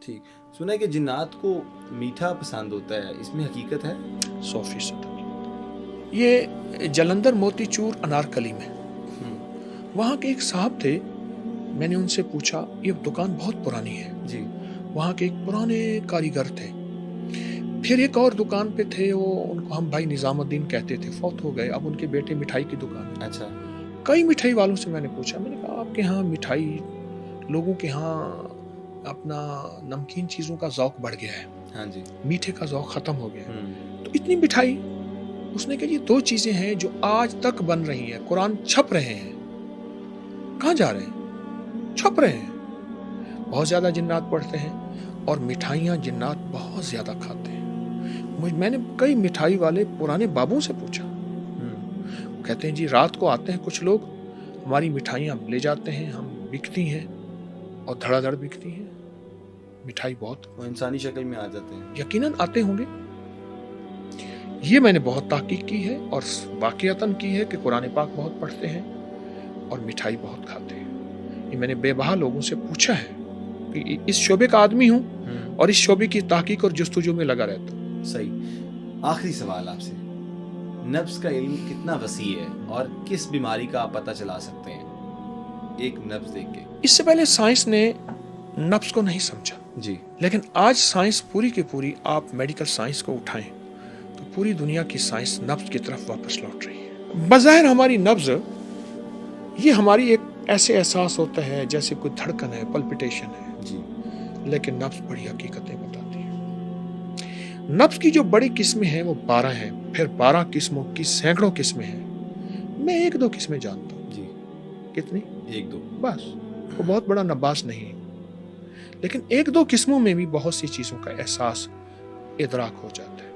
ٹھیک. سنا ہے کہ جنات کو میٹھا پسند ہوتا ہے، اس میں حقیقت ہے؟ 100% یہ جلندر موتی چور انارکلی میں وہاں کے ایک صاحب تھے. میں نے ان سے پوچھا، یہ دکان بہت پرانی ہے، جی. وہاں کے ایک پرانے کاریگر تھے. پھر ایک اور دکان پہ تھے، وہ ان کو ہم بھائی نظام الدین کہتے تھے، فوت ہو گئے. اب ان کے بیٹے مٹھائی کی دکان ہے. اچھا. کئی مٹھائی والوں سے میں نے پوچھا، میں نے کہا آپ کے ہاں مٹھائی، لوگوں کے ہاں اپنا نمکین چیزوں کا ذوق بڑھ گیا ہے، ہاں جی. میٹھے کا ذوق ختم ہو گیا ہے، تو اتنی مٹھائی. اس نے کہا یہ 2 چیزیں ہیں جو آج تک بن رہی ہیں. قرآن چھپ رہے ہیں، کہاں جا رہے ہیں؟ چھپ رہے ہیں. بہت زیادہ جنات پڑھتے ہیں اور مٹھائیاں جنات بہت زیادہ کھاتے ہیں. میں نے کئی مٹھائی والے پرانے بابوں سے پوچھا، کہتے ہیں جی رات کو آتے ہیں کچھ لوگ، ہماری مٹھائیاں لے جاتے ہیں، ہم بکتی ہیں اور دھڑا دھڑ بکتی ہیں. مٹھائی بہت وہ انسانی شکل میں آ جاتے ہیں. یقیناً آتے ہوں گے. یہ میں نے بہت تحقیق کی ہے اور واقعتاً کی ہے کہ قرآن پاک بہت پڑھتے ہیں اور مٹھائی بہت کھاتے ہیں. یہ میں نے بے بہا لوگوں سے پوچھا ہے کہ اس شعبے کا آدمی ہوں اور اس شعبے کی تحقیق اور جستجو میں لگا رہتا ہوں. صحیح. آخری سوال آپ سے، نفس کا علم کتنا وسیع ہے اور کس بیماری کا آپ پتہ چلا سکتے ہیں ایک نفس دیکھ کے؟ اس سے پہلے سائنس نے نفس کو نہیں سمجھا جی. لیکن آج سائنس پوری کی پوری، آپ میڈیکل سائنس کو اٹھائیں تو پوری دنیا کی سائنس نبض کی طرف واپس لوٹ رہی ہے. بظاہر ہماری نبض یہ ہماری ایک ایسے احساس ہوتا ہے جیسے کوئی دھڑکن ہے، پلپٹیشن ہے. جی. لیکن نبض بڑی حقیقتیں بتاتی ہے. نبض کی جو بڑی قسمیں ہیں وہ 12 ہیں، پھر 12 قسموں کی سینکڑوں قسمیں ہیں. میں 1-2 قسمیں جانتا ہوں. جی. کتنی؟ 1-2 بس. وہ بہت بڑا نباس نہیں، لیکن 1-2 قسموں میں بھی بہت سی چیزوں کا احساس، ادراک ہو جاتا ہے.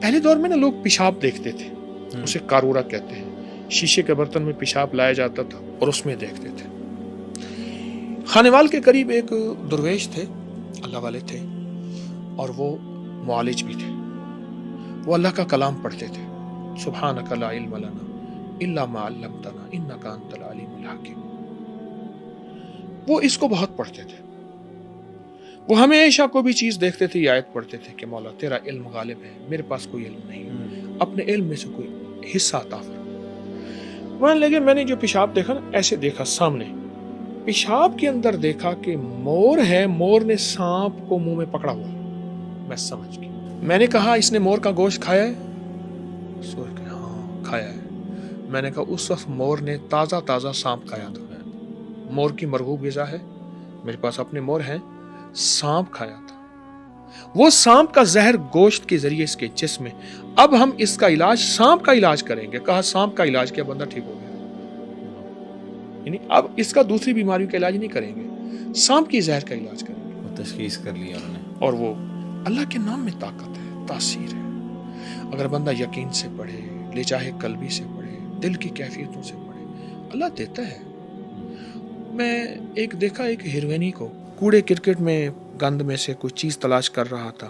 پہلے دور میں نا لوگ پیشاب دیکھتے تھے، اسے قارورہ کہتے ہیں. شیشے کے برتن میں پیشاب لایا جاتا تھا اور اس میں دیکھتے تھے. خانیوال کے قریب ایک درویش تھے، اللہ والے تھے، اور وہ معالج بھی تھے. وہ اللہ کا کلام پڑھتے تھے. سبحانک لا علم لنا الا ما علمتنا انک انت العلیم الحکیم. وہ اس کو بہت پڑھتے تھے. وہ ہمیشہ کوئی بھی چیز دیکھتے تھے، یہ آیت پڑھتے تھے کہ مولا تیرا علم غالب ہے، میرے پاس کوئی علم نہیں، اپنے علم میں سے کوئی حصہ عطا فرما. مان لگے میں نے جو پیشاب دیکھا نا، ایسے دیکھا سامنے، پیشاب کے اندر دیکھا کہ مور ہے، مور نے سانپ کو منہ میں پکڑا ہوا. میں سمجھ گیا. میں نے کہا اس نے مور کا گوشت کھایا ہے؟ سوچ کے ہاں کھایا ہے. میں نے کہا اس وقت مور نے تازہ تازہ سانپ کھایا تھا. مور کی مرغوب غذا ہے، میرے پاس اپنے مور ہیں، سانپ کھایا تھا. وہ سانپ کا زہر گوشت کے ذریعے اس کے جسم میں. اب ہم اس کا علاج سانپ کا علاج کریں گے. کہا سانپ کا علاج کیا، بندہ ٹھیک ہو گیا. یعنی اب اس کا دوسری بیماریوں کا علاج نہیں کریں گے، سانپ کی زہر کا علاج کریں گے. وہ تشخیص کر لیا انہوں نے. اور وہ اللہ کے نام میں طاقت ہے، تاثیر ہے. اگر بندہ یقین سے پڑھے، لے چاہے قلبی سے پڑھے، دل کی کیفیتوں سے پڑھے، اللہ دیتا ہے. میں دیکھا ایک ہیروینی کو کوڑے کرکٹ میں گند میں سے کوئی چیز تلاش کر رہا تھا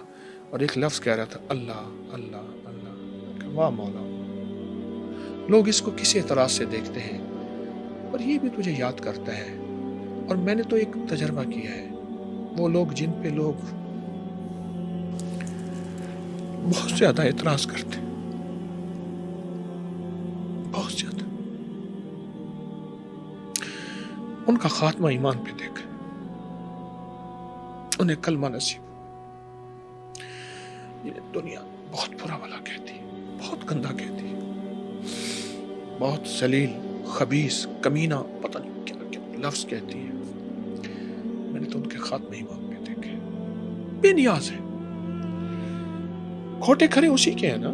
اور ایک لفظ کہہ رہا تھا اللہ اللہ اللہ. واہ مولا، لوگ اس کو کس اعتراض سے دیکھتے ہیں، اور یہ بھی تجھے یاد کرتا ہے. اور میں نے تو ایک تجربہ کیا ہے، وہ لوگ جن پہ لوگ بہت زیادہ اعتراض کرتے، بہت زیادہ، ان کا خاتمہ ایمان پہ دیکھ، انہیں کلمہ نصیب. یہ دنیا بہت برا بھلا کہتی ہے، بہت گندا کہتی ہے، بہت ذلیل، خبیث، کمینہ، پتہ نہیں کیا کیا لفظ کہتی ہے. میں نے تو ان کے خاتمہ ایمان پہ دیکھے. بے نیاز ہے. کھوٹے کھڑے اسی کے ہیں نا.